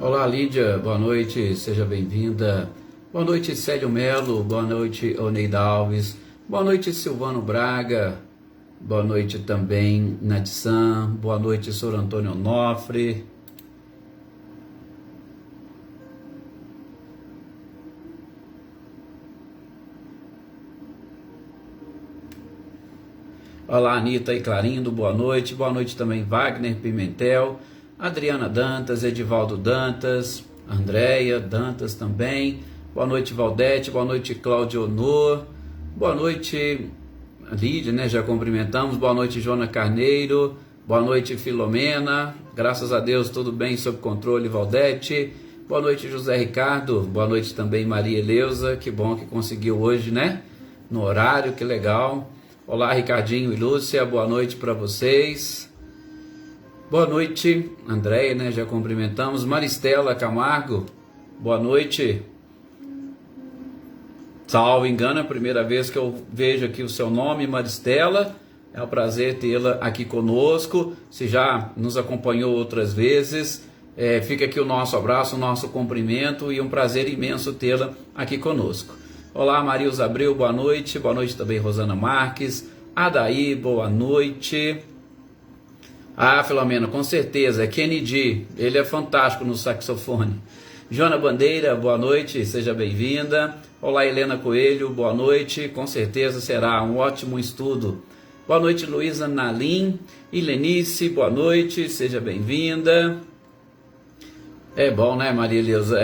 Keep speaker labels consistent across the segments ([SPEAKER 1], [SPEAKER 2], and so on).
[SPEAKER 1] Olá, Lídia, boa noite, seja bem-vinda. Boa noite, Célio Melo, boa noite, Oneida Alves, boa noite, Silvano Braga, boa noite também, Nadissan, boa noite, Sr. Antônio Onofre. Olá, Anitta e Clarindo, boa noite também, Wagner Pimentel, Adriana Dantas, Edivaldo Dantas, Andréia Dantas também, boa noite Valdete, boa noite Cláudio Honor, boa noite Lídia, né, já cumprimentamos, boa noite Joana Carneiro, boa noite Filomena, graças a Deus tudo bem, sob controle Valdete, boa noite José Ricardo, boa noite também Maria Eleusa, que bom que conseguiu hoje, né, no horário, que legal. Olá Ricardinho e Lúcia, boa noite para vocês. Boa noite, Andréia, né? Já cumprimentamos. Maristela Camargo, boa noite. Salvo engano, é a primeira vez que eu vejo aqui o seu nome, Maristela. É um prazer tê-la aqui conosco. Se já nos acompanhou outras vezes, fica aqui o nosso abraço, o nosso cumprimento e um prazer imenso tê-la aqui conosco. Olá, Marilza Abreu, boa noite. Boa noite também, Rosana Marques. Adaí, boa noite. Ah, Filomena, com certeza, é Kennedy, ele é fantástico no saxofone. Joana Bandeira, boa noite, seja bem-vinda. Olá, Helena Coelho, boa noite, com certeza será um ótimo estudo. Boa noite, Luísa Nalim. E Lenice, boa noite, seja bem-vinda. É bom, né, Maria Eleusa?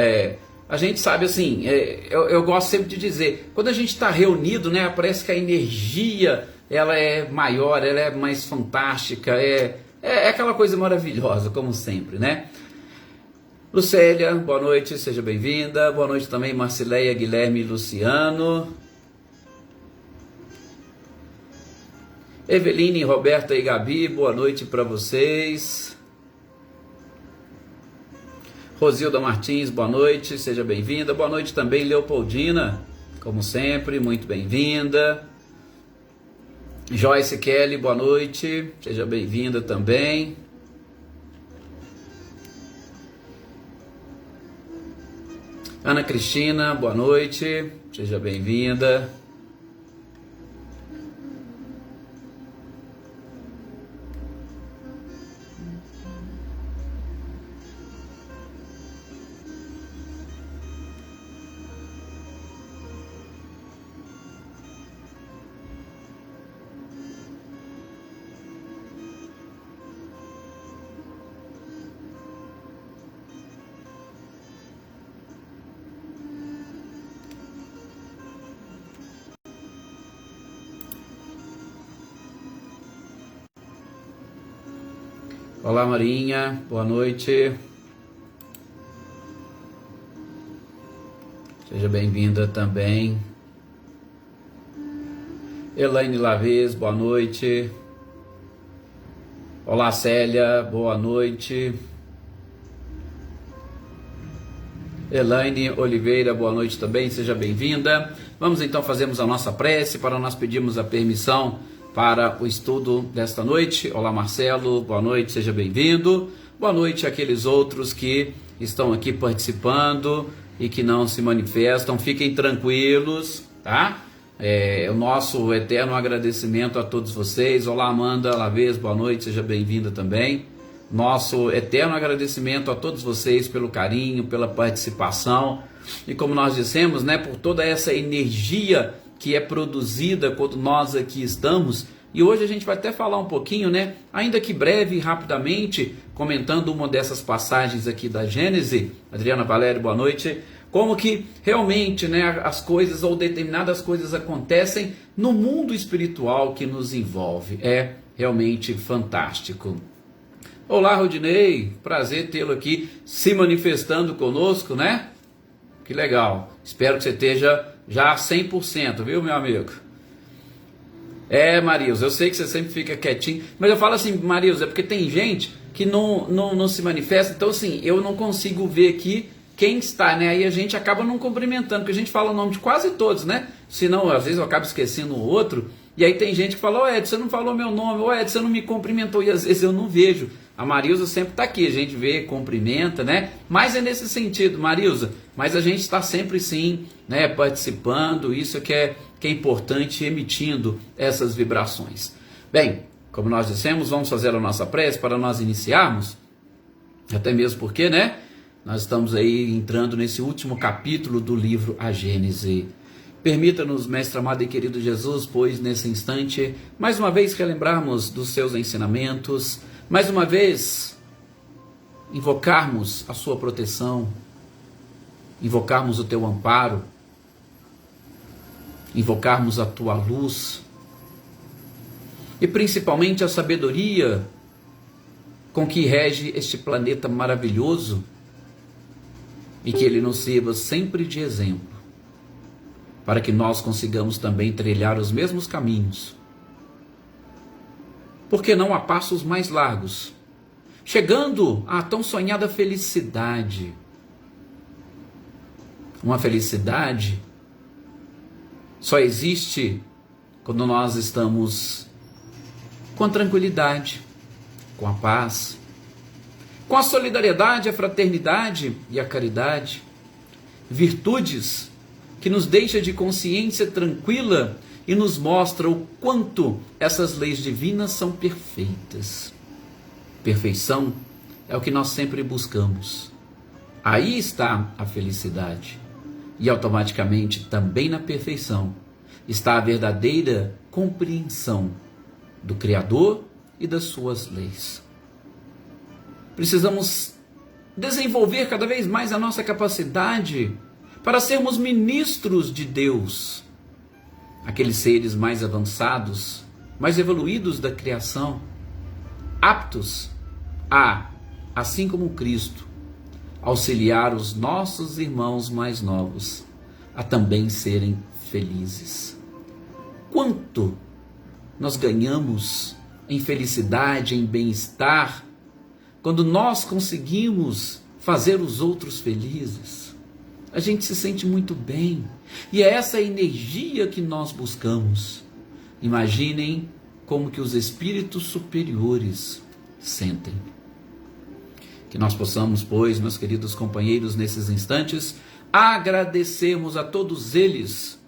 [SPEAKER 1] A gente sabe assim, eu gosto sempre de dizer, quando a gente está reunido, né, parece que a energia, ela é maior, ela é mais fantástica, é aquela coisa maravilhosa, como sempre, né? Lucélia, boa noite, seja bem-vinda. Boa noite também, Marcileia, Guilherme e Luciano. Eveline, Roberta e Gabi, boa noite para vocês. Rosilda Martins, boa noite, seja bem-vinda. Boa noite também, Leopoldina, como sempre, muito bem-vinda. Joyce Kelly, boa noite, seja bem-vinda também. Ana Cristina, boa noite, seja bem-vinda. Olá, Marinha, boa noite. Seja bem-vinda também. Elaine Lavez, boa noite. Olá, Célia, boa noite. Elaine Oliveira, boa noite também, seja bem-vinda. Vamos então fazermos a nossa prece para nós pedirmos a permissão para o estudo desta noite. Olá, Marcelo, boa noite, seja bem-vindo. Boa noite àqueles outros que estão aqui participando e que não se manifestam. Fiquem tranquilos, tá? O nosso eterno agradecimento a todos vocês. Olá, Amanda Lavez, boa noite, seja bem-vinda também. Nosso eterno agradecimento a todos vocês pelo carinho, pela participação e, como nós dissemos, né, por toda essa energia que é produzida quando nós aqui estamos. E hoje a gente vai até falar um pouquinho, né, ainda que breve e rapidamente, comentando uma dessas passagens aqui da Gênesis. Adriana Valério, boa noite. Como que realmente, né, as coisas ou determinadas coisas acontecem no mundo espiritual que nos envolve. É realmente fantástico. Olá, Rodinei, prazer tê-lo aqui se manifestando conosco, né? Que legal. Espero que você esteja já 100%, viu, meu amigo? Marilza, eu sei que você sempre fica quietinho, mas eu falo assim, Marilza, é porque tem gente que não se manifesta, então assim, eu não consigo ver aqui quem está, né? Aí a gente acaba não cumprimentando, porque a gente fala o nome de quase todos, né? Senão, às vezes eu acabo esquecendo o outro. E aí tem gente que fala, ô Edson, você não falou meu nome, ô Edson, você não me cumprimentou, e às vezes eu não vejo. A Marilza sempre está aqui, a gente vê, cumprimenta, né? Mas é nesse sentido, Marilza, mas a gente está sempre sim, né, participando, isso que é importante, emitindo essas vibrações. Bem, como nós dissemos, vamos fazer a nossa prece para nós iniciarmos, até mesmo porque, né, nós estamos aí entrando nesse último capítulo do livro A Gênese. Permita-nos, Mestre amado e querido Jesus, pois nesse instante, mais uma vez relembrarmos dos seus ensinamentos, mais uma vez invocarmos a sua proteção, invocarmos o teu amparo, invocarmos a tua luz e principalmente a sabedoria com que rege este planeta maravilhoso e que ele nos sirva sempre de exemplo, para que nós consigamos também trilhar os mesmos caminhos. Porque não a passos mais largos, chegando à tão sonhada felicidade. Uma felicidade só existe quando nós estamos com a tranquilidade, com a paz, com a solidariedade, a fraternidade e a caridade, virtudes que nos deixa de consciência tranquila e nos mostra o quanto essas leis divinas são perfeitas. Perfeição é o que nós sempre buscamos. Aí está a felicidade. E automaticamente também na perfeição está a verdadeira compreensão do Criador e das suas leis. Precisamos desenvolver cada vez mais a nossa capacidade para sermos ministros de Deus, aqueles seres mais avançados, mais evoluídos da criação, aptos a, assim como Cristo, auxiliar os nossos irmãos mais novos a também serem felizes. Quanto nós ganhamos em felicidade, em bem-estar, quando nós conseguimos fazer os outros felizes. A gente se sente muito bem. E é essa energia que nós buscamos. Imaginem como que os espíritos superiores sentem. Que nós possamos, pois, meus queridos companheiros, nesses instantes, agradecermos a todos eles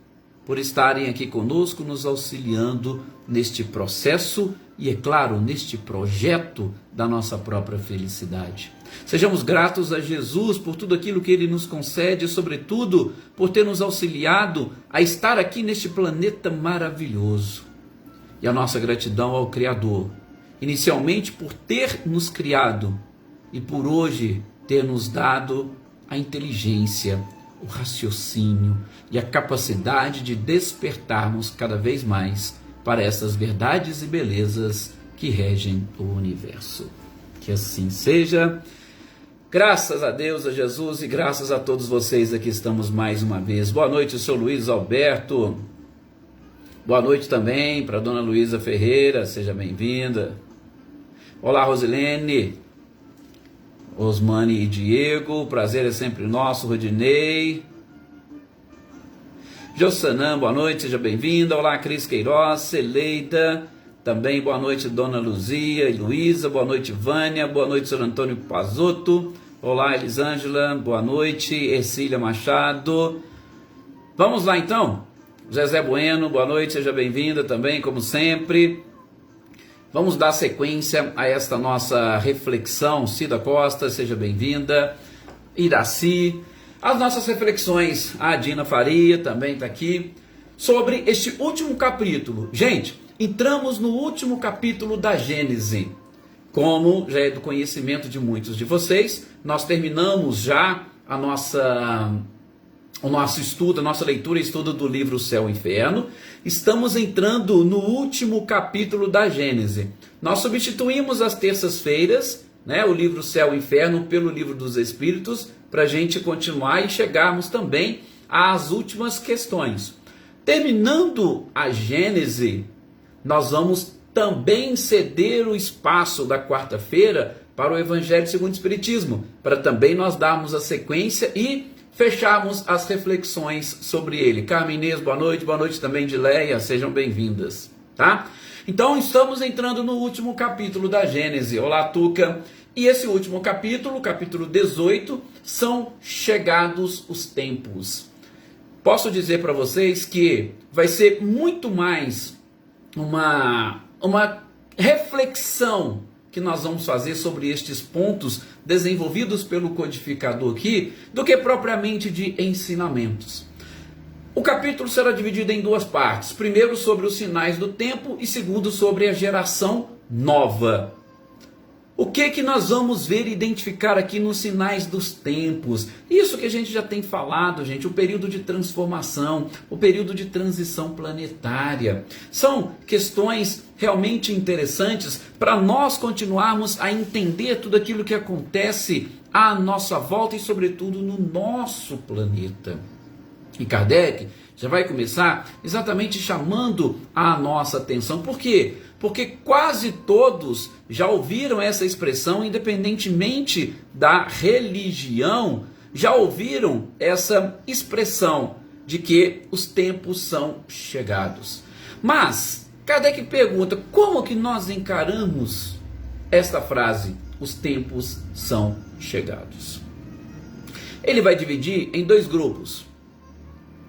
[SPEAKER 1] por estarem aqui conosco, nos auxiliando neste processo e, é claro, neste projeto da nossa própria felicidade. Sejamos gratos a Jesus por tudo aquilo que Ele nos concede, sobretudo por ter nos auxiliado a estar aqui neste planeta maravilhoso. E a nossa gratidão ao Criador, inicialmente por ter nos criado e por hoje ter nos dado a inteligência, o raciocínio e a capacidade de despertarmos cada vez mais para essas verdades e belezas que regem o universo. Que assim seja. Graças a Deus, a Jesus e graças a todos vocês aqui estamos mais uma vez. Boa noite, seu Luiz Alberto. Boa noite também para a dona Luísa Ferreira, seja bem-vinda. Olá, Rosilene, Osmane e Diego, o prazer é sempre nosso. Rodinei, Jossanã, boa noite, seja bem-vinda. Olá, Cris Queiroz, Celeida, também boa noite, dona Luzia e Luísa, boa noite, Vânia, boa noite, senhor Antônio Pazotto, olá, Elisângela, boa noite, Ercília Machado. Vamos lá então, Zezé Bueno, boa noite, seja bem-vinda também, como sempre. Vamos dar sequência a esta nossa reflexão. Cida Costa, seja bem-vinda. Iraci, as nossas reflexões. A Dina Faria também está aqui. Sobre este último capítulo. Gente, entramos no último capítulo da Gênese. Como já é do conhecimento de muitos de vocês, nós terminamos já o nosso estudo, a nossa leitura e estudo do livro Céu e Inferno. Estamos entrando no último capítulo da Gênese. Nós substituímos as terças-feiras, né, o livro Céu e Inferno pelo livro dos Espíritos, para a gente continuar e chegarmos também às últimas questões. Terminando a Gênese, nós vamos também ceder o espaço da quarta-feira para o Evangelho segundo o Espiritismo, para também nós darmos a sequência e fecharmos as reflexões sobre ele. Carmen Inês, boa noite também de Leia, sejam bem-vindas, tá? Então estamos entrando no último capítulo da Gênese. Olá, Tuca. E esse último capítulo, capítulo 18, são chegados os tempos. Posso dizer para vocês que vai ser muito mais uma reflexão que nós vamos fazer sobre estes pontos desenvolvidos pelo codificador aqui, do que propriamente de ensinamentos. O capítulo será dividido em duas partes. Primeiro sobre os sinais do tempo e segundo sobre a geração nova. O que nós vamos ver e identificar aqui nos sinais dos tempos? Isso que a gente já tem falado, gente, o período de transformação, o período de transição planetária. São questões realmente interessantes para nós continuarmos a entender tudo aquilo que acontece à nossa volta e, sobretudo, no nosso planeta. E Kardec já vai começar exatamente chamando a nossa atenção. Por quê? Porque quase todos já ouviram essa expressão, independentemente da religião, já ouviram essa expressão de que os tempos são chegados. Mas Kardec pergunta, como que nós encaramos esta frase, os tempos são chegados? Ele vai dividir em dois grupos.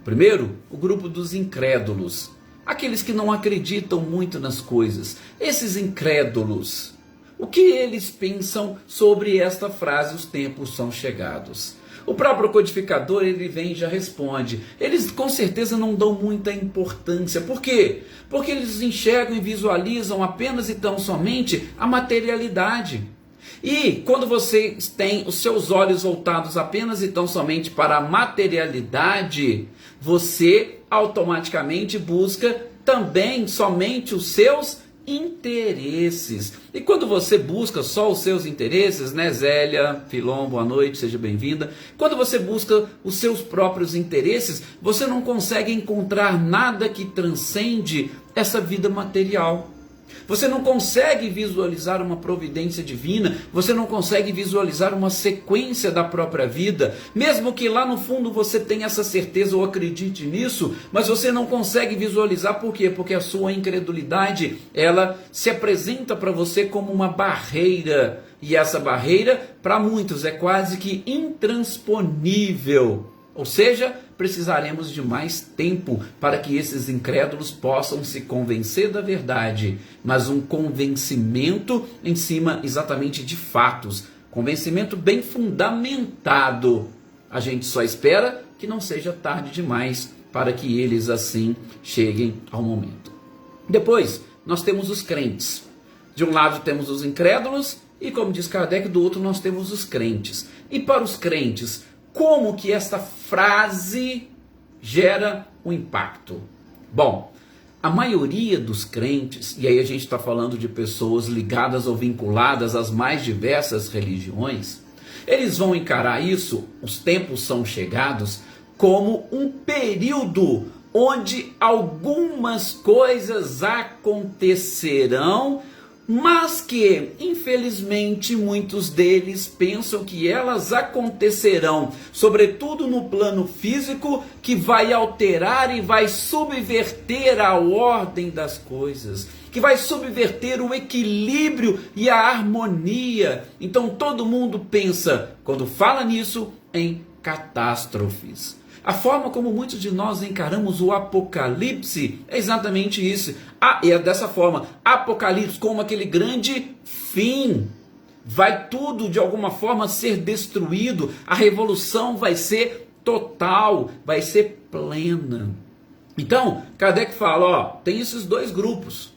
[SPEAKER 1] Primeiro, o grupo dos incrédulos, aqueles que não acreditam muito nas coisas. Esses incrédulos, o que eles pensam sobre esta frase, os tempos são chegados? O próprio codificador, ele vem e já responde. Eles com certeza não dão muita importância. Por quê? Porque eles enxergam e visualizam apenas e tão somente a materialidade. E quando você tem os seus olhos voltados apenas e tão somente para a materialidade, você automaticamente busca também somente os seus interesses. E quando você busca só os seus interesses, né, Zélia, Filon, boa noite, seja bem-vinda. Quando você busca os seus próprios interesses, você não consegue encontrar nada que transcende essa vida material. Você não consegue visualizar uma providência divina, você não consegue visualizar uma sequência da própria vida, mesmo que lá no fundo você tenha essa certeza ou acredite nisso, mas você não consegue visualizar. Por quê? Porque a sua incredulidade, ela se apresenta para você como uma barreira, e essa barreira, para muitos, é quase que intransponível. Ou seja, precisaremos de mais tempo para que esses incrédulos possam se convencer da verdade, mas um convencimento em cima exatamente de fatos, convencimento bem fundamentado. A gente só espera que não seja tarde demais para que eles assim cheguem ao momento. Depois, nós temos os crentes. De um lado temos os incrédulos e, como diz Kardec, do outro nós temos os crentes. E para os crentes, como que esta frase gera um impacto? Bom, a maioria dos crentes, e aí a gente está falando de pessoas ligadas ou vinculadas às mais diversas religiões, eles vão encarar isso, os tempos são chegados, como um período onde algumas coisas acontecerão, mas que, infelizmente, muitos deles pensam que elas acontecerão, sobretudo no plano físico, que vai alterar e vai subverter a ordem das coisas, que vai subverter o equilíbrio e a harmonia. Então todo mundo pensa, quando fala nisso, em catástrofes. A forma como muitos de nós encaramos o Apocalipse é exatamente isso. E é dessa forma, Apocalipse como aquele grande fim. Vai tudo de alguma forma ser destruído, a revolução vai ser total, vai ser plena. Então, Kardec fala, ó, tem esses dois grupos.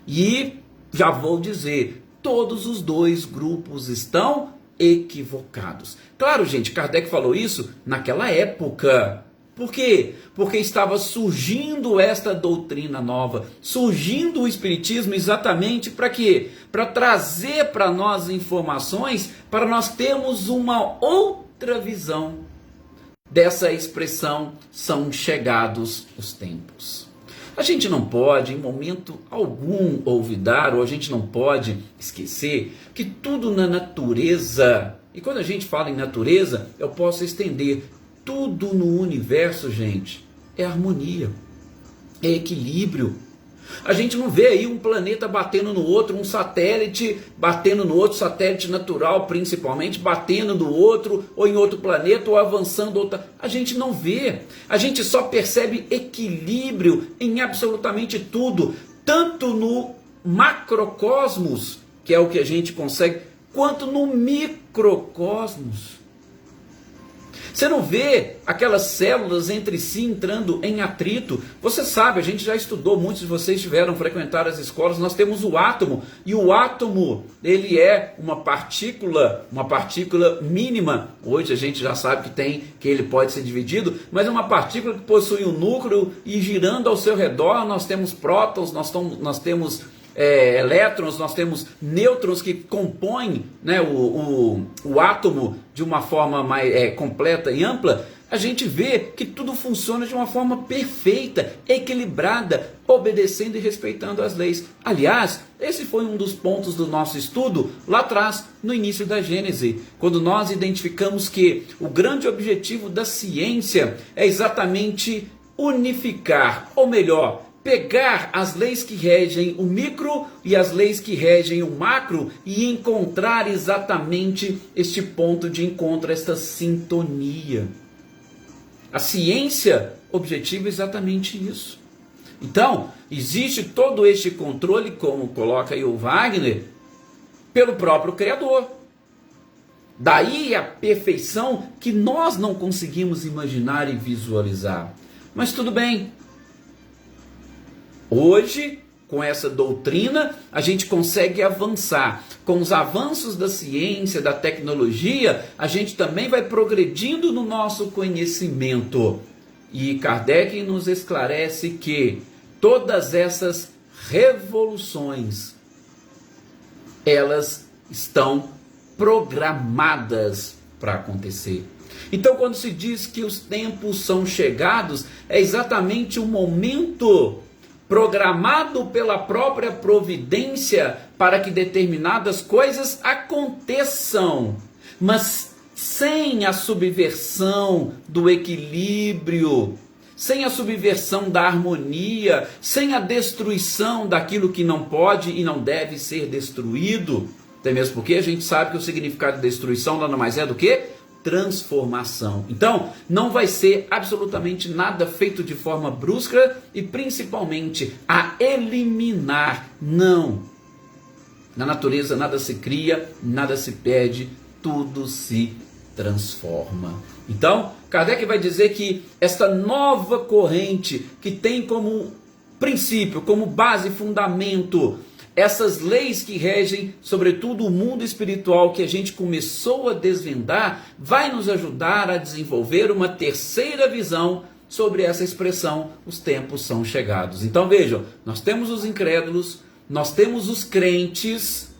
[SPEAKER 1] E já vou dizer, todos os dois grupos estão equivocados. Claro, gente, Kardec falou isso naquela época. Por quê? Porque estava surgindo esta doutrina nova, surgindo o Espiritismo exatamente para quê? Para trazer para nós informações, para nós termos uma outra visão dessa expressão, são chegados os tempos. A gente não pode, em momento algum, olvidar, ou a gente não pode esquecer que tudo na natureza, e quando a gente fala em natureza, eu posso estender, tudo no universo, gente, é harmonia, é equilíbrio. A gente não vê aí um planeta batendo no outro, um satélite batendo no outro, satélite natural principalmente, batendo no outro, ou em outro planeta, ou avançando outra. A gente não vê. A gente só percebe equilíbrio em absolutamente tudo, tanto no macrocosmos, que é o que a gente consegue, quanto no microcosmos. Você não vê aquelas células entre si entrando em atrito. Você sabe, a gente já estudou, muitos de vocês tiveram frequentar as escolas, nós temos o átomo, e o átomo, ele é uma partícula mínima. Hoje a gente já sabe que ele pode ser dividido, mas é uma partícula que possui um núcleo, e girando ao seu redor nós temos prótons, nós temos elétrons, nós temos nêutrons que compõem, né, o átomo de uma forma mais completa e ampla. A gente vê que tudo funciona de uma forma perfeita, equilibrada, obedecendo e respeitando as leis. Aliás, esse foi um dos pontos do nosso estudo lá atrás, no início da Gênese, quando nós identificamos que o grande objetivo da ciência é exatamente unificar, ou melhor, pegar as leis que regem o micro e as leis que regem o macro e encontrar exatamente este ponto de encontro, esta sintonia. A ciência objetiva é exatamente isso. Então, existe todo este controle, como coloca aí o Wagner, pelo próprio Criador. Daí a perfeição que nós não conseguimos imaginar e visualizar. Mas tudo bem. Hoje, com essa doutrina, a gente consegue avançar. Com os avanços da ciência, da tecnologia, a gente também vai progredindo no nosso conhecimento. E Kardec nos esclarece que todas essas revoluções, elas estão programadas para acontecer. Então, quando se diz que os tempos são chegados, é exatamente o momento programado pela própria providência para que determinadas coisas aconteçam, mas sem a subversão do equilíbrio, sem a subversão da harmonia, sem a destruição daquilo que não pode e não deve ser destruído. Até mesmo porque a gente sabe que o significado de destruição nada mais é do que transformação. Então, não vai ser absolutamente nada feito de forma brusca e principalmente a eliminar. Não. Na natureza nada se cria, nada se perde, tudo se transforma. Então, Kardec vai dizer que esta nova corrente que tem como princípio, como base, fundamento, essas leis que regem, sobretudo, o mundo espiritual que a gente começou a desvendar, vai nos ajudar a desenvolver uma terceira visão sobre essa expressão, os tempos são chegados. Então vejam, nós temos os incrédulos, nós temos os crentes,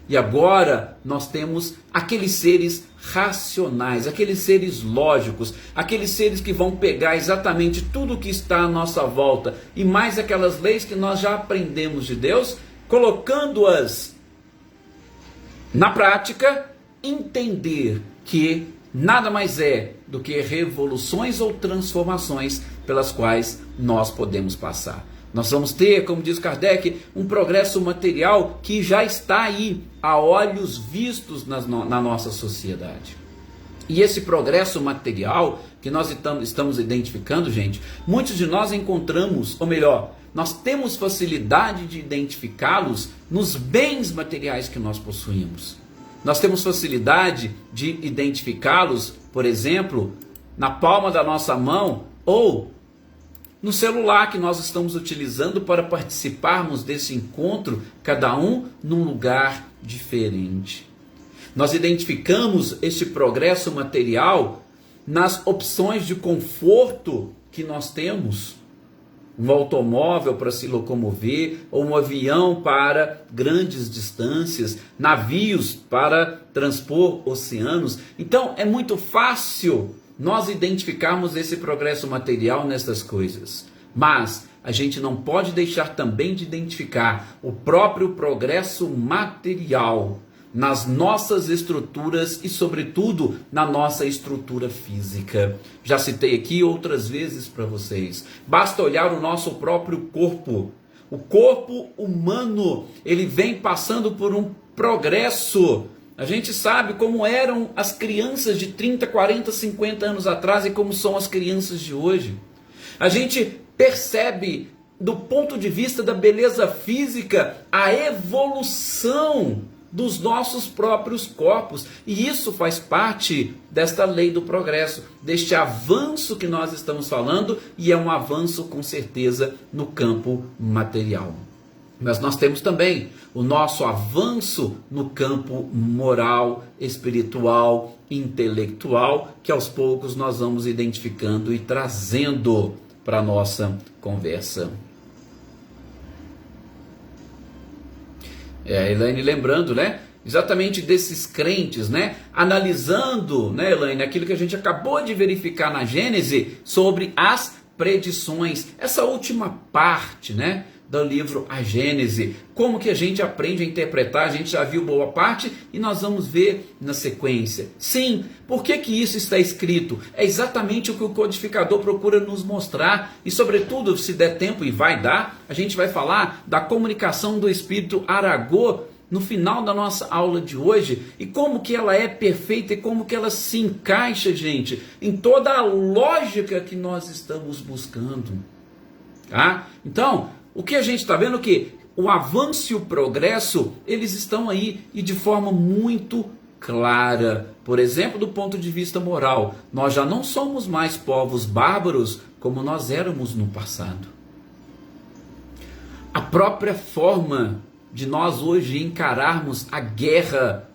[SPEAKER 1] e agora nós temos aqueles seres racionais, aqueles seres lógicos, aqueles seres que vão pegar exatamente tudo que está à nossa volta, e mais aquelas leis que nós já aprendemos de Deus, colocando-as na prática, entender que nada mais é do que revoluções ou transformações pelas quais nós podemos passar. Nós vamos ter, como diz Kardec, um progresso material que já está aí, a olhos vistos na nossa sociedade. E esse progresso material que nós estamos identificando, gente, muitos de nós encontramos, ou melhor, nós temos facilidade de identificá-los nos bens materiais que nós possuímos. Nós temos facilidade de identificá-los, por exemplo, na palma da nossa mão ou no celular que nós estamos utilizando para participarmos desse encontro, cada um num lugar diferente. Nós identificamos este progresso material nas opções de conforto que nós temos. Um automóvel para se locomover, ou um avião para grandes distâncias, navios para transpor oceanos. Então é muito fácil nós identificarmos esse progresso material nessas coisas. Mas a gente não pode deixar também de identificar o próprio progresso material nas nossas estruturas e, sobretudo, na nossa estrutura física. Já citei aqui outras vezes para vocês. Basta olhar o nosso próprio corpo. O corpo humano, ele vem passando por um progresso. A gente sabe como eram as crianças de 30, 40, 50 anos atrás e como são as crianças de hoje. A gente percebe, do ponto de vista da beleza física, a evolução dos nossos próprios corpos, e isso faz parte desta lei do progresso, deste avanço que nós estamos falando, e é um avanço com certeza no campo material. Mas nós temos também o nosso avanço no campo moral, espiritual, intelectual, que aos poucos nós vamos identificando e trazendo para a nossa conversa. Elaine, lembrando, né? Exatamente desses crentes, né? Analisando, né, Elaine, aquilo que a gente acabou de verificar na Gênese sobre as predições. Essa última parte, né, do livro A Gênese. Como que a gente aprende a interpretar? A gente já viu boa parte e nós vamos ver na sequência. Sim, por que que isso está escrito? É exatamente o que o codificador procura nos mostrar. E sobretudo, se der tempo, e vai dar, a gente vai falar da comunicação do Espírito Aragô no final da nossa aula de hoje, e como que ela é perfeita e como que ela se encaixa, gente, em toda a lógica que nós estamos buscando. Tá? Então, o que a gente está vendo é que o avanço e o progresso, eles estão aí e de forma muito clara. Por exemplo, do ponto de vista moral, nós já não somos mais povos bárbaros como nós éramos no passado. A própria forma de nós hoje encararmos a guerra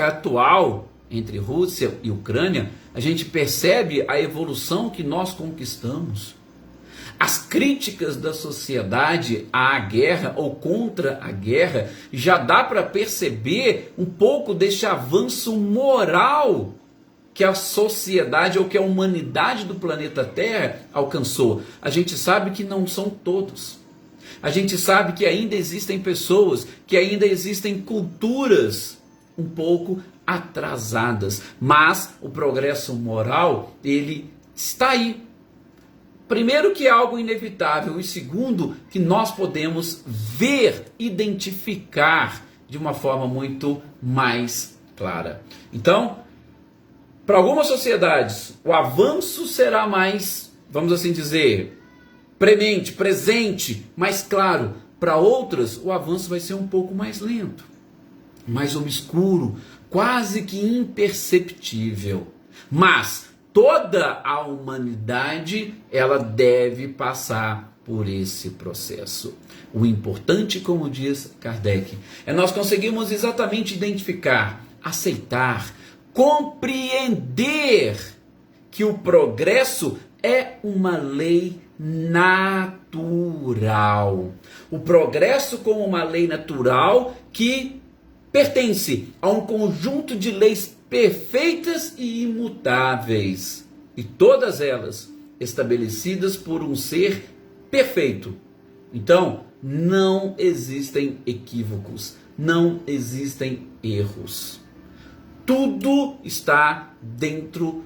[SPEAKER 1] atual entre Rússia e Ucrânia, a gente percebe a evolução que nós conquistamos. As críticas da sociedade à guerra ou contra a guerra, já dá para perceber um pouco deste avanço moral que a sociedade ou que a humanidade do planeta Terra alcançou. A gente sabe que não são todos. A gente sabe que ainda existem pessoas, que ainda existem culturas um pouco atrasadas, mas o progresso moral, ele está aí. Primeiro, que é algo inevitável, e segundo, que nós podemos ver, identificar de uma forma muito mais clara. Então, para algumas sociedades, o avanço será mais, vamos assim dizer, premente, presente, mais claro. Para outras, o avanço vai ser um pouco mais lento, mais obscuro, quase que imperceptível. Mas toda a humanidade, ela deve passar por esse processo. O importante, como diz Kardec, é nós conseguirmos exatamente identificar, aceitar, compreender que o progresso é uma lei natural. O progresso como uma lei natural que pertence a um conjunto de leis perfeitas e imutáveis, e todas elas estabelecidas por um ser perfeito. Então, não existem equívocos, não existem erros. Tudo está dentro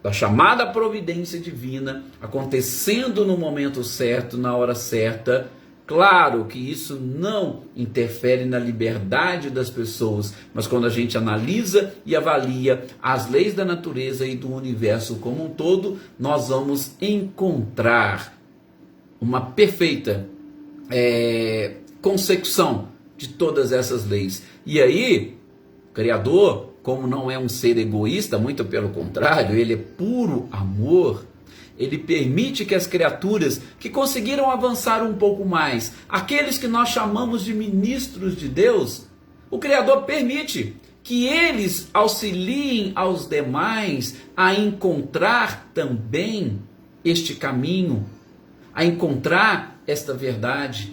[SPEAKER 1] da chamada providência divina, acontecendo no momento certo, na hora certa. Claro que isso não interfere na liberdade das pessoas, mas quando a gente analisa e avalia as leis da natureza e do universo como um todo, nós vamos encontrar uma perfeita consecução de todas essas leis. E aí, o Criador, como não é um ser egoísta, muito pelo contrário, ele é puro amor, ele permite que as criaturas que conseguiram avançar um pouco mais, aqueles que nós chamamos de ministros de Deus, o Criador permite que eles auxiliem aos demais a encontrar também este caminho, a encontrar esta verdade.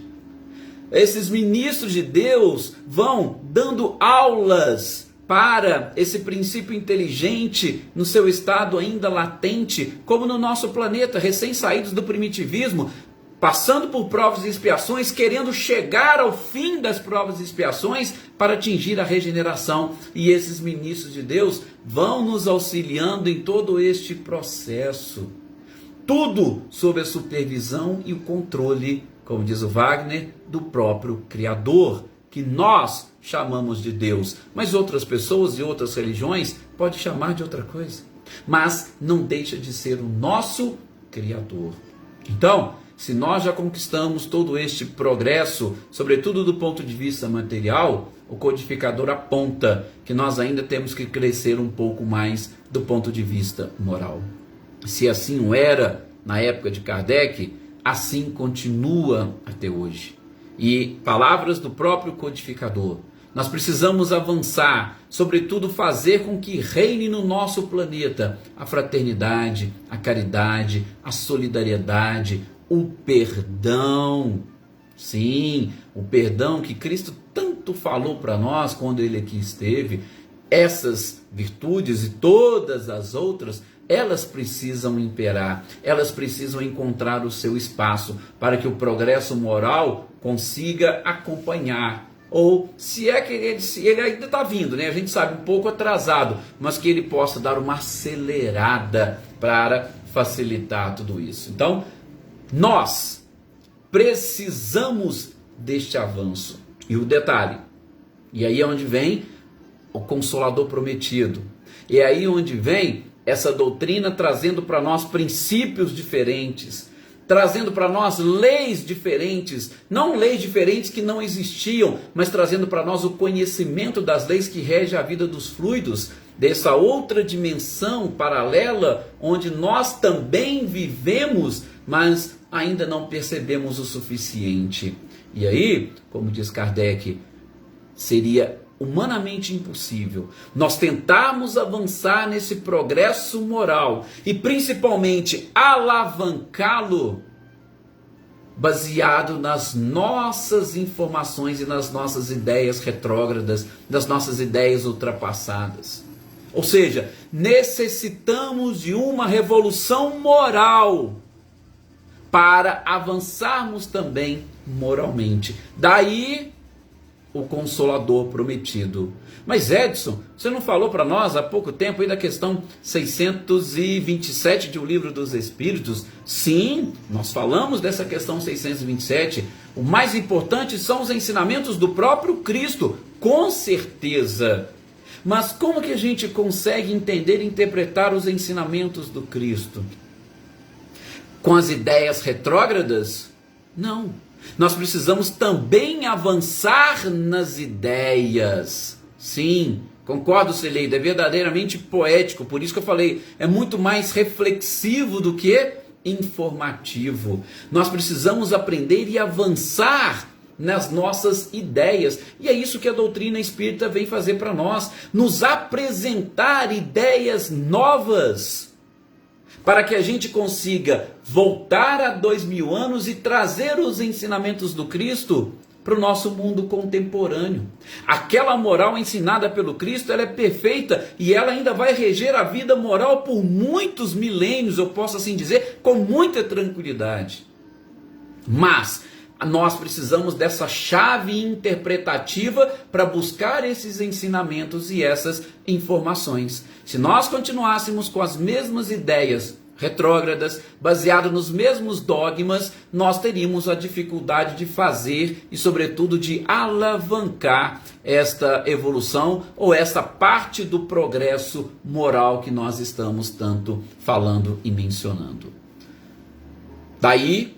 [SPEAKER 1] Esses ministros de Deus vão dando aulas para esse princípio inteligente no seu estado ainda latente, como no nosso planeta, recém-saídos do primitivismo, passando por provas e expiações, querendo chegar ao fim das provas e expiações para atingir a regeneração. E esses ministros de Deus vão nos auxiliando em todo este processo. Tudo sob a supervisão e o controle, como diz o Wagner, do próprio Criador, que nós chamamos de Deus, mas outras pessoas e outras religiões podem chamar de outra coisa, mas não deixa de ser o nosso Criador. Então, se nós já conquistamos todo este progresso, sobretudo do ponto de vista material, o codificador aponta que nós ainda temos que crescer um pouco mais do ponto de vista moral. Se assim o era na época de Kardec, assim continua até hoje. E palavras do próprio codificador: nós precisamos avançar, sobretudo fazer com que reine no nosso planeta a fraternidade, a caridade, a solidariedade, o perdão. Sim, o perdão que Cristo tanto falou para nós quando ele aqui esteve. Essas virtudes e todas as outras, elas precisam imperar, elas precisam encontrar o seu espaço para que o progresso moral consiga acompanhar. Ou se é que ele ainda está vindo, né? A gente sabe, um pouco atrasado, mas que ele possa dar uma acelerada para facilitar tudo isso. Então, nós precisamos deste avanço. E o detalhe, e aí é onde vem o Consolador prometido, e aí onde vem essa doutrina trazendo para nós princípios diferentes, trazendo para nós leis diferentes, não leis diferentes que não existiam, mas trazendo para nós o conhecimento das leis que regem a vida dos fluidos, dessa outra dimensão paralela, onde nós também vivemos, mas ainda não percebemos o suficiente. E aí, como diz Kardec, seria humanamente impossível nós tentarmos avançar nesse progresso moral e principalmente alavancá-lo baseado nas nossas informações e nas nossas ideias retrógradas, das nossas ideias ultrapassadas. Ou seja, necessitamos de uma revolução moral para avançarmos também moralmente. Daí o Consolador prometido. Mas Edson, você não falou para nós há pouco tempo aí da questão 627 de O Livro dos Espíritos? Sim, nós falamos dessa questão 627. O mais importante são os ensinamentos do próprio Cristo, com certeza. Mas como que a gente consegue entender e interpretar os ensinamentos do Cristo? Com as ideias retrógradas? Não. Nós precisamos também avançar nas ideias. Sim, concordo, Celeida, é verdadeiramente poético, por isso que eu falei, é muito mais reflexivo do que informativo. Nós precisamos aprender e avançar nas nossas ideias, e é isso que a doutrina espírita vem fazer para nós, nos apresentar ideias novas, para que a gente consiga voltar a 2000 anos e trazer os ensinamentos do Cristo para o nosso mundo contemporâneo. Aquela moral ensinada pelo Cristo, ela é perfeita e ela ainda vai reger a vida moral por muitos milênios, eu posso assim dizer, com muita tranquilidade. Mas nós precisamos dessa chave interpretativa para buscar esses ensinamentos e essas informações. Se nós continuássemos com as mesmas ideias retrógradas, baseado nos mesmos dogmas, nós teríamos a dificuldade de fazer e, sobretudo, de alavancar esta evolução ou essa parte do progresso moral que nós estamos tanto falando e mencionando. Daí,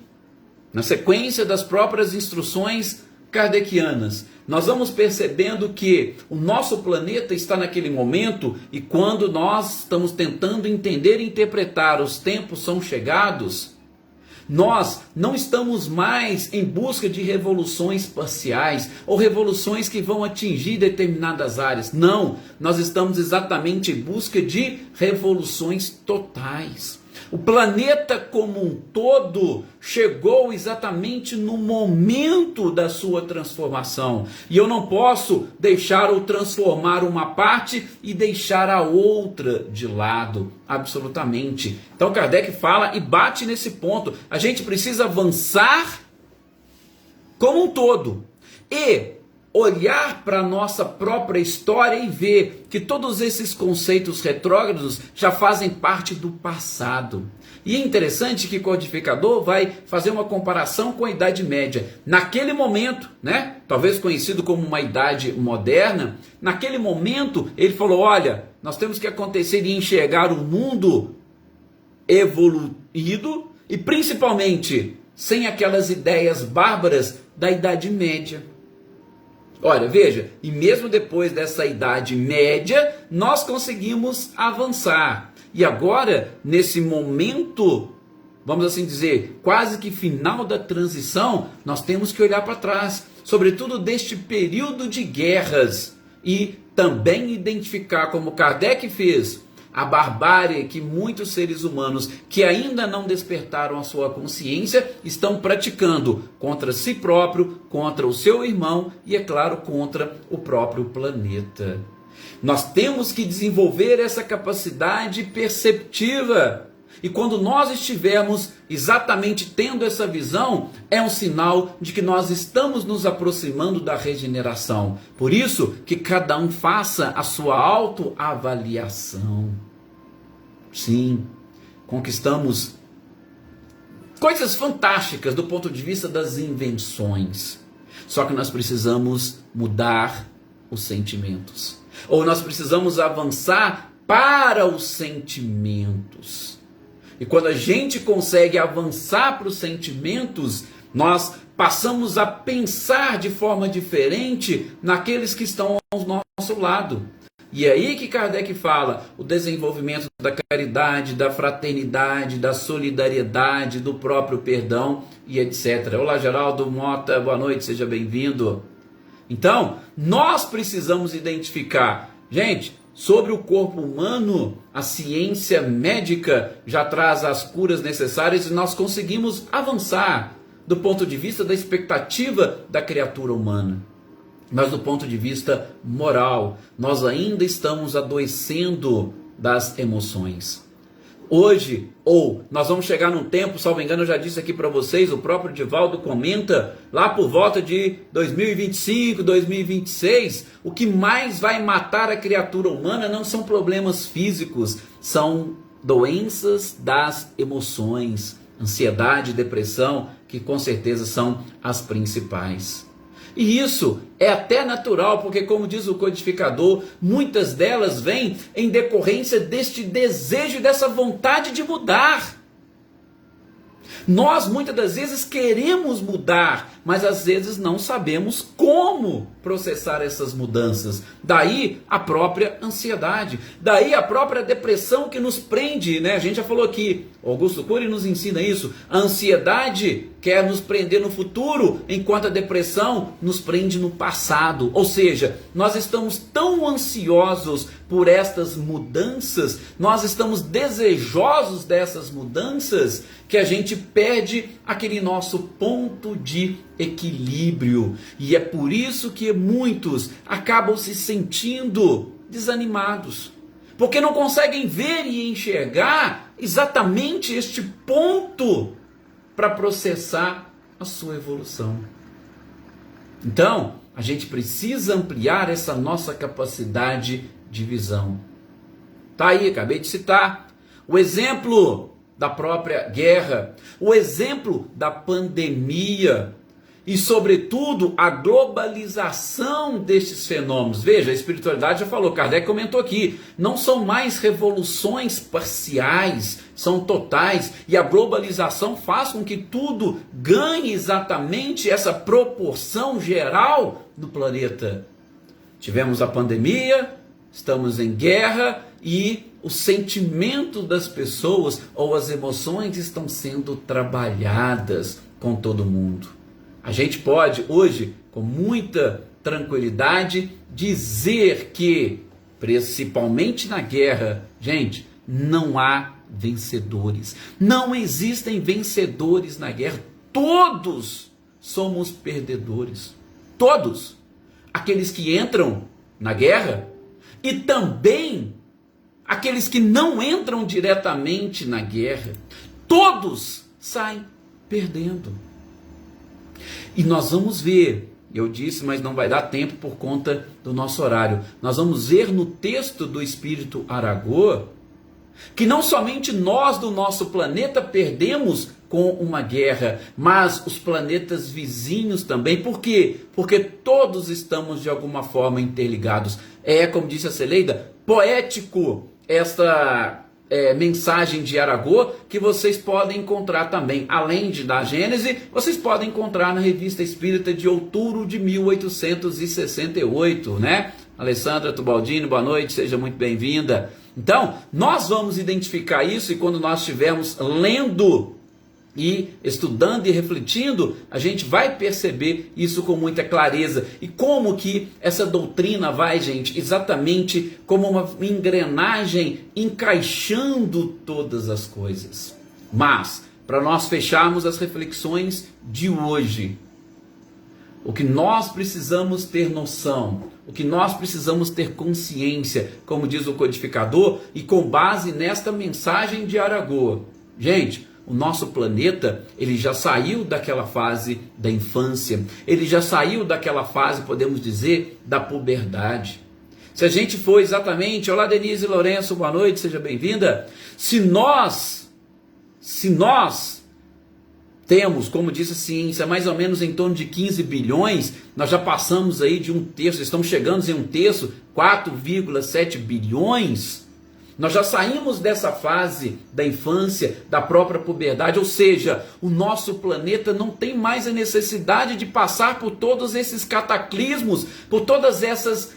[SPEAKER 1] na sequência das próprias instruções kardecianas, nós vamos percebendo que o nosso planeta está naquele momento, e quando nós estamos tentando entender e interpretar os tempos são chegados, nós não estamos mais em busca de revoluções parciais ou revoluções que vão atingir determinadas áreas. Não, nós estamos exatamente em busca de revoluções totais. O planeta como um todo chegou exatamente no momento da sua transformação. E eu não posso deixar ou transformar uma parte e deixar a outra de lado, absolutamente. Então Kardec fala e bate nesse ponto. A gente precisa avançar como um todo e olhar para a nossa própria história e ver que todos esses conceitos retrógrados já fazem parte do passado. E é interessante que o codificador vai fazer uma comparação com a Idade Média. Naquele momento, né, talvez conhecido como uma Idade Moderna, naquele momento ele falou, olha, nós temos que acontecer e enxergar o mundo evoluído e principalmente sem aquelas ideias bárbaras da Idade Média. Olha, veja, e mesmo depois dessa Idade Média, nós conseguimos avançar. E agora, nesse momento, vamos assim dizer, quase que final da transição, nós temos que olhar para trás, sobretudo deste período de guerras, e também identificar, como Kardec fez, a barbárie que muitos seres humanos que ainda não despertaram a sua consciência estão praticando contra si próprio, contra o seu irmão e, é claro, contra o próprio planeta. Nós temos que desenvolver essa capacidade perceptiva. E quando nós estivermos exatamente tendo essa visão, é um sinal de que nós estamos nos aproximando da regeneração. Por isso que cada um faça a sua autoavaliação. Sim, conquistamos coisas fantásticas do ponto de vista das invenções. Só que nós precisamos mudar os sentimentos. Ou nós precisamos avançar para os sentimentos. E quando a gente consegue avançar para os sentimentos, nós passamos a pensar de forma diferente naqueles que estão ao nosso lado. E é aí que Kardec fala o desenvolvimento da caridade, da fraternidade, da solidariedade, do próprio perdão e etc. Olá, Geraldo Mota, boa noite, seja bem-vindo. Então, nós precisamos identificar, gente, sobre o corpo humano, a ciência médica já traz as curas necessárias e nós conseguimos avançar do ponto de vista da expectativa da criatura humana. Mas do ponto de vista moral, nós ainda estamos adoecendo das emoções. Hoje, ou nós vamos chegar num tempo, salvo engano, eu já disse aqui para vocês, o próprio Divaldo comenta, lá por volta de 2025, 2026, o que mais vai matar a criatura humana não são problemas físicos, são doenças das emoções, ansiedade, depressão, que com certeza são as principais. E isso é até natural, porque como diz o codificador, muitas delas vêm em decorrência deste desejo e dessa vontade de mudar. Nós muitas das vezes queremos mudar, mas às vezes não sabemos como processar essas mudanças. Daí a própria ansiedade, daí a própria depressão que nos prende, né? A gente já falou aqui, Augusto Cury nos ensina isso. A ansiedade quer nos prender no futuro, enquanto a depressão nos prende no passado. Ou seja, nós estamos tão ansiosos por estas mudanças, nós estamos desejosos dessas mudanças, que a gente perde aquele nosso ponto de equilíbrio. E é por isso que muitos acabam se sentindo desanimados, porque não conseguem ver e enxergar exatamente este ponto para processar a sua evolução. Então, a gente precisa ampliar essa nossa capacidade de visão. Tá aí, acabei de citar o exemplo da própria guerra, o exemplo da pandemia e, sobretudo, a globalização destes fenômenos. Veja, a espiritualidade já falou, Kardec comentou aqui, não são mais revoluções parciais, são totais, e a globalização faz com que tudo ganhe exatamente essa proporção geral do planeta. Tivemos a pandemia, estamos em guerra e o sentimento das pessoas ou as emoções estão sendo trabalhadas com todo mundo. A gente pode hoje, com muita tranquilidade, dizer que, principalmente na guerra, gente, não há vencedores. Não existem vencedores na guerra. Todos somos perdedores. Todos. Aqueles que entram na guerra e também aqueles que não entram diretamente na guerra. Todos saem perdendo. E nós vamos ver, eu disse, mas não vai dar tempo por conta do nosso horário. Nós vamos ver no texto do Espírito Aragô que não somente nós do nosso planeta perdemos com uma guerra, mas os planetas vizinhos também. Por quê? Porque todos estamos de alguma forma interligados. É, como disse a Celeida, poético esta mensagem de Aragô, que vocês podem encontrar também, além da Gênese, vocês podem encontrar na Revista Espírita de outubro de 1868, né? Alessandra Tubaldini, boa noite, seja muito bem-vinda. Então, nós vamos identificar isso e quando nós estivermos lendo e estudando e refletindo, a gente vai perceber isso com muita clareza. E como que essa doutrina vai, gente, exatamente como uma engrenagem encaixando todas as coisas. Mas, para nós fecharmos as reflexões de hoje, o que nós precisamos ter noção, o que nós precisamos ter consciência, como diz o codificador, e com base nesta mensagem de Aragô. Gente, o nosso planeta, ele já saiu daquela fase da infância, ele já saiu daquela fase, podemos dizer, da puberdade. Se a gente for exatamente, olá Denise Lourenço, boa noite, seja bem-vinda. Se nós temos, como disse a ciência, mais ou menos em torno de 15 bilhões, nós já passamos aí de um terço, estamos chegando em um terço, 4,7 bilhões. Nós já saímos dessa fase da infância, da própria puberdade, ou seja, o nosso planeta não tem mais a necessidade de passar por todos esses cataclismos, por todas essas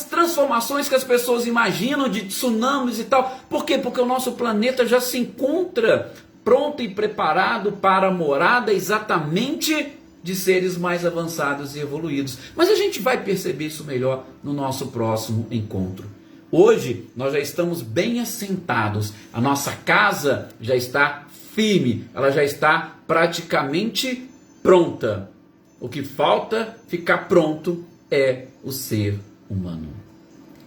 [SPEAKER 1] transformações que as pessoas imaginam de tsunamis e tal. Por quê? Porque o nosso planeta já se encontra pronto e preparado para a morada exatamente de seres mais avançados e evoluídos. Mas a gente vai perceber isso melhor no nosso próximo encontro. Hoje nós já estamos bem assentados, a nossa casa já está firme, ela já está praticamente pronta. O que falta ficar pronto é o ser humano.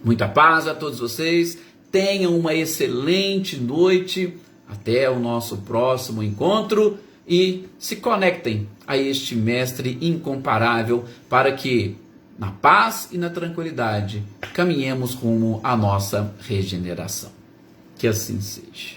[SPEAKER 1] Muita paz a todos vocês, tenham uma excelente noite, até o nosso próximo encontro e se conectem a este mestre incomparável para que na paz e na tranquilidade, caminhemos rumo à nossa regeneração. Que assim seja.